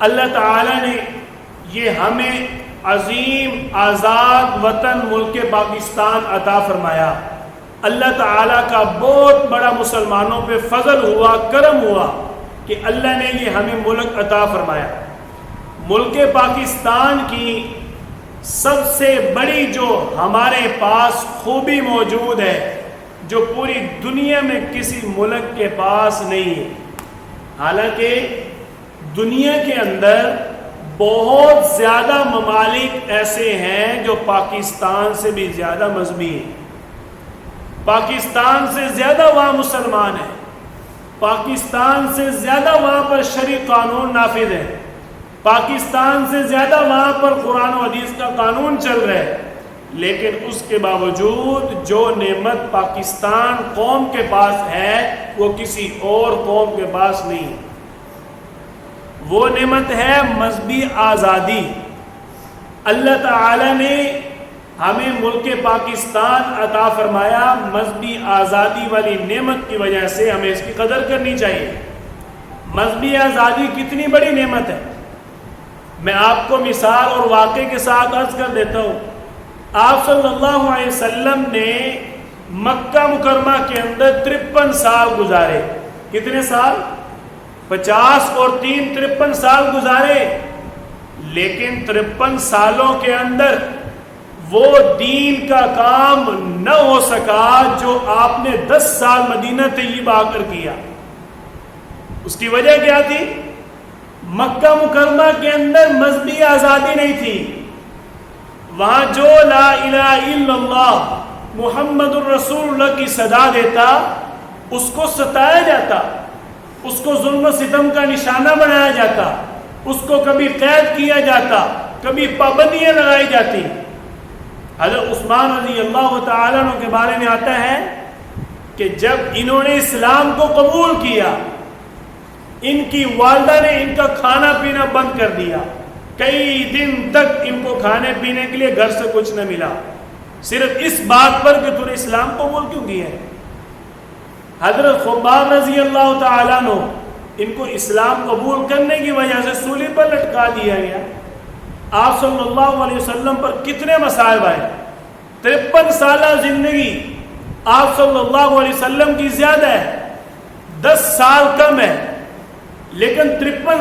اللہ تعالیٰ نے یہ ہمیں عظیم آزاد وطن ملک پاکستان عطا فرمایا. اللہ تعالیٰ کا بہت بڑا مسلمانوں پہ فضل ہوا، کرم ہوا کہ اللہ نے یہ ہمیں ملک عطا فرمایا. ملک پاکستان کی سب سے بڑی جو ہمارے پاس خوبی موجود ہے جو پوری دنیا میں کسی ملک کے پاس نہیں ہے. حالانکہ دنیا کے اندر بہت زیادہ ممالک ایسے ہیں جو پاکستان سے بھی زیادہ مذہبی ہیں، پاکستان سے زیادہ وہاں مسلمان ہیں، پاکستان سے زیادہ وہاں پر شرعی قانون نافذ ہے، پاکستان سے زیادہ وہاں پر قرآن و حدیث کا قانون چل رہا ہے. لیکن اس کے باوجود جو نعمت پاکستان قوم کے پاس ہے وہ کسی اور قوم کے پاس نہیں. وہ نعمت ہے مذہبی آزادی. اللہ تعالی نے ہمیں ملک پاکستان عطا فرمایا. مذہبی آزادی والی نعمت کی وجہ سے ہمیں اس کی قدر کرنی چاہیے. مذہبی آزادی کتنی بڑی نعمت ہے. میں آپ کو مثال اور واقعے کے ساتھ عرض کر دیتا ہوں. آپ صلی اللہ علیہ وسلم نے مکہ مکرمہ کے اندر 53 سال گزارے. کتنے سال؟ 50 اور 3 53 سال گزارے. لیکن 53 سالوں کے اندر وہ دین کا کام نہ ہو سکا جو آپ نے 10 سال مدینہ طیبہ آ کر کیا. اس کی وجہ کیا تھی؟ مکہ مکرمہ کے اندر مذہبی آزادی نہیں تھی. وہاں جو لا الہ الا اللہ محمد الرسول اللہ کی صدا دیتا اس کو ستایا جاتا، اس کو ظلم و ستم کا نشانہ بنایا جاتا، اس کو کبھی قید کیا جاتا، کبھی پابندیاں لگائی جاتی. حضرت عثمان رضی اللہ تعالیٰ عنہ کے بارے میں آتا ہے کہ جب انہوں نے اسلام کو قبول کیا ان کی والدہ نے ان کا کھانا پینا بند کر دیا. کئی دن تک ان کو کھانے پینے کے لیے گھر سے کچھ نہ ملا، صرف اس بات پر کہ تو نے اسلام قبول کیوں کیا ہے. حضرت خباب رضی اللہ تعالیٰ عنہ ان کو اسلام قبول کرنے کی وجہ سے سولی پر لٹکا دیا گیا. آپ صلی اللہ علیہ وسلم پر کتنے مصائب آئے. 53 سالہ زندگی آپ صلی اللہ علیہ وسلم کی زیادہ ہے، 10 سال کم ہے، لیکن 53